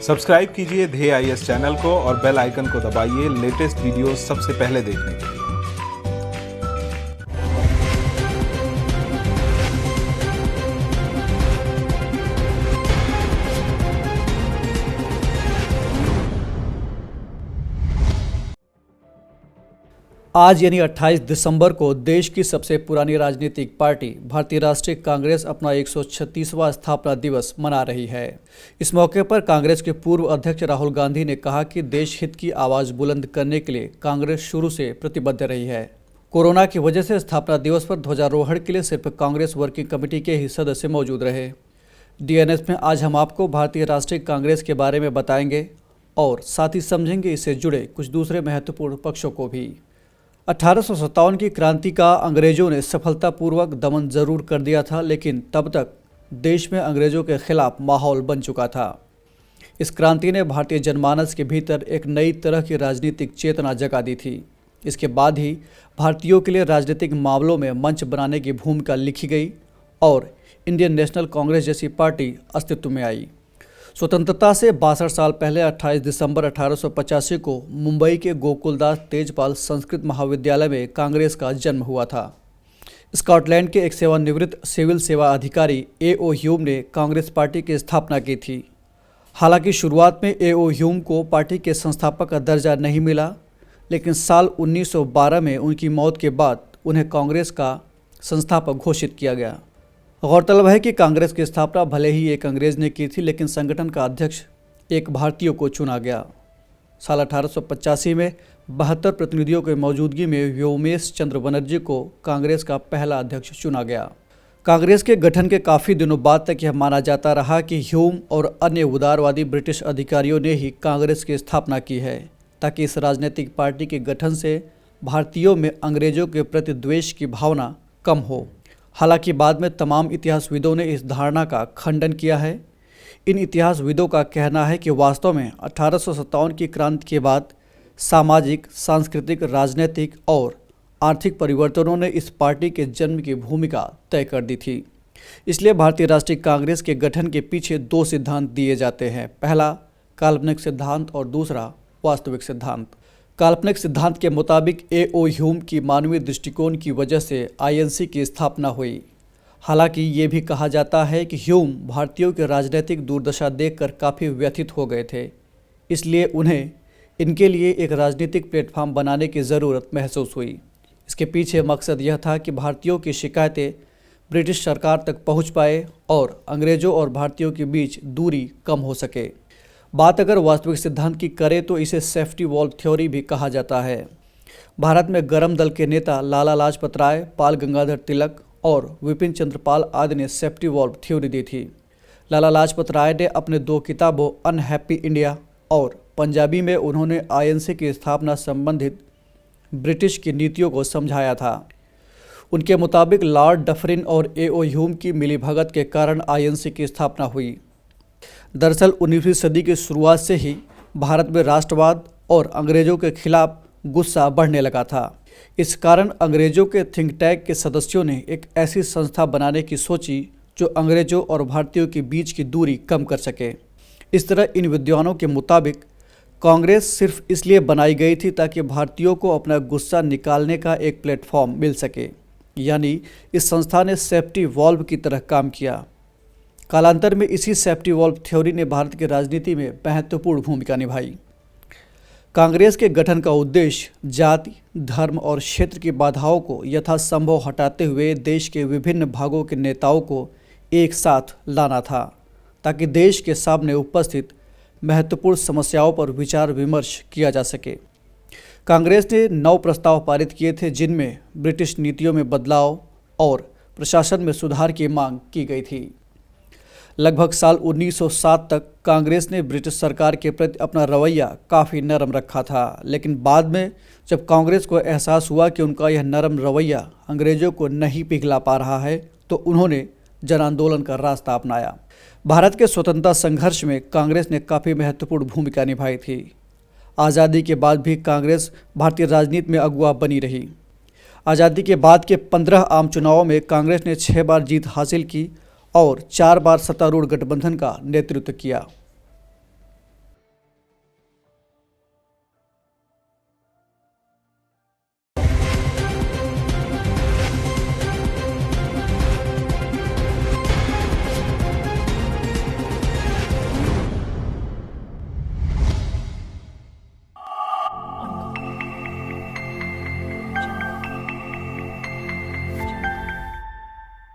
Subscribe कीजिए ध्येय IAS channel को और बेल आइकन को दबाइए लेटेस्ट वीडियो सबसे पहले देखने के लिए। आज यानी 28 दिसंबर को देश की सबसे पुरानी राजनीतिक पार्टी भारतीय राष्ट्रीय कांग्रेस अपना 136वां स्थापना दिवस मना रही है। इस मौके पर कांग्रेस के पूर्व अध्यक्ष राहुल गांधी ने कहा कि देश हित की आवाज़ बुलंद करने के लिए कांग्रेस शुरू से प्रतिबद्ध रही है। कोरोना की वजह से स्थापना दिवस पर ध्वजारोहण के लिए सिर्फ कांग्रेस वर्किंग कमेटी के ही सदस्य मौजूद रहे। डीएनएस में आज हम आपको भारतीय राष्ट्रीय कांग्रेस के बारे में बताएंगे और साथ ही समझेंगे इससे जुड़े कुछ दूसरे महत्वपूर्ण पक्षों को भी। 1857 की क्रांति का अंग्रेजों ने सफलतापूर्वक दमन जरूर कर दिया था, लेकिन तब तक देश में अंग्रेजों के खिलाफ माहौल बन चुका था। इस क्रांति ने भारतीय जनमानस के भीतर एक नई तरह की राजनीतिक चेतना जगा दी थी। इसके बाद ही भारतीयों के लिए राजनीतिक मामलों में मंच बनाने की भूमिका लिखी गई और इंडियन नेशनल कांग्रेस जैसी पार्टी अस्तित्व में आई। स्वतंत्रता से 62 साल पहले 28 दिसंबर 1885 को मुंबई के गोकुलदास तेजपाल संस्कृत महाविद्यालय में कांग्रेस का जन्म हुआ था। स्कॉटलैंड के एक सेवानिवृत्त सिविल सेवा अधिकारी ए.ओ. ह्यूम ने कांग्रेस पार्टी की स्थापना की थी। हालांकि शुरुआत में ए.ओ. ह्यूम को पार्टी के संस्थापक का दर्जा नहीं मिला, लेकिन साल 1912 में उनकी मौत के बाद उन्हें कांग्रेस का संस्थापक घोषित किया गया। गौरतलब है कि कांग्रेस की स्थापना भले ही एक अंग्रेज ने की थी, लेकिन संगठन का अध्यक्ष एक भारतीय को चुना गया। साल 1885 में 72 प्रतिनिधियों की मौजूदगी में व्योमेश चंद्र बनर्जी को कांग्रेस का पहला अध्यक्ष चुना गया। कांग्रेस के गठन के काफ़ी दिनों बाद तक यह माना जाता रहा कि ह्यूम और अन्य उदारवादी ब्रिटिश अधिकारियों ने ही कांग्रेस की स्थापना की है, ताकि इस राजनीतिक पार्टी के गठन से भारतीयों में अंग्रेजों के प्रति द्वेष की भावना कम हो। हालांकि बाद में तमाम इतिहासविदों ने इस धारणा का खंडन किया है। इन इतिहासविदों का कहना है कि वास्तव में 1857 की क्रांति के बाद सामाजिक, सांस्कृतिक, राजनीतिक और आर्थिक परिवर्तनों ने इस पार्टी के जन्म की भूमिका तय कर दी थी। इसलिए भारतीय राष्ट्रीय कांग्रेस के गठन के पीछे दो सिद्धांत दिए जाते हैं। पहला काल्पनिक सिद्धांत और दूसरा वास्तविक सिद्धांत। काल्पनिक सिद्धांत के मुताबिक ए.ओ. ह्यूम की मानवीय दृष्टिकोण की वजह से आईएनसी की स्थापना हुई। हालांकि ये भी कहा जाता है कि ह्यूम भारतीयों की राजनीतिक दुर्दशा देखकर काफ़ी व्यथित हो गए थे, इसलिए उन्हें इनके लिए एक राजनीतिक प्लेटफॉर्म बनाने की ज़रूरत महसूस हुई। इसके पीछे मकसद यह था कि भारतीयों की शिकायतें ब्रिटिश सरकार तक पहुँच पाए और अंग्रेज़ों और भारतीयों के बीच दूरी कम हो सके। बात अगर वास्तविक सिद्धांत की करें तो इसे सेफ्टी वॉल्व थ्योरी भी कहा जाता है। भारत में गरम दल के नेता लाला लाजपत राय, बाल गंगाधर तिलक और विपिन चंद्र पाल आदि ने सेफ्टी वॉल्व थ्योरी दी थी। लाला लाजपत राय ने अपने 2 किताबों अनहैप्पी इंडिया और पंजाबी में उन्होंने आईएनसी की स्थापना संबंधित ब्रिटिश की नीतियों को समझाया था। उनके मुताबिक लॉर्ड डफरिन और ए.ओ. ह्यूम की मिलीभगत के कारण आईएनसी की स्थापना हुई। दरअसल 19वीं सदी की शुरुआत से ही भारत में राष्ट्रवाद और अंग्रेजों के खिलाफ गुस्सा बढ़ने लगा था। इस कारण अंग्रेजों के थिंक टैंक के सदस्यों ने एक ऐसी संस्था बनाने की सोची जो अंग्रेजों और भारतीयों के बीच की दूरी कम कर सके। इस तरह इन विद्वानों के मुताबिक कांग्रेस सिर्फ इसलिए बनाई गई थी ताकि भारतीयों को अपना गुस्सा निकालने का एक प्लेटफॉर्म मिल सके। यानी इस संस्था ने सेफ्टी वॉल्व की तरह काम किया। कालांतर में इसी सेफ्टी वॉल्व थ्योरी ने भारत की राजनीति में महत्वपूर्ण भूमिका निभाई। कांग्रेस के गठन का उद्देश्य जाति, धर्म और क्षेत्र की बाधाओं को यथासंभव हटाते हुए देश के विभिन्न भागों के नेताओं को एक साथ लाना था, ताकि देश के सामने उपस्थित महत्वपूर्ण समस्याओं पर विचार विमर्श किया जा सके। कांग्रेस ने 9 प्रस्ताव पारित किए थे, जिनमें ब्रिटिश नीतियों में बदलाव और प्रशासन में सुधार की मांग की गई थी। लगभग साल 1907 तक कांग्रेस ने ब्रिटिश सरकार के प्रति अपना रवैया काफ़ी नरम रखा था, लेकिन बाद में जब कांग्रेस को एहसास हुआ कि उनका यह नरम रवैया अंग्रेजों को नहीं पिघला पा रहा है, तो उन्होंने जन आंदोलन का रास्ता अपनाया। भारत के स्वतंत्रता संघर्ष में कांग्रेस ने काफ़ी महत्वपूर्ण भूमिका निभाई थी। आज़ादी के बाद भी कांग्रेस भारतीय राजनीति में अगुवा बनी रही। आज़ादी के बाद के 15 आम चुनावों में कांग्रेस ने 6 बार जीत हासिल की और 4 बार सत्तारूढ़ गठबंधन का नेतृत्व किया।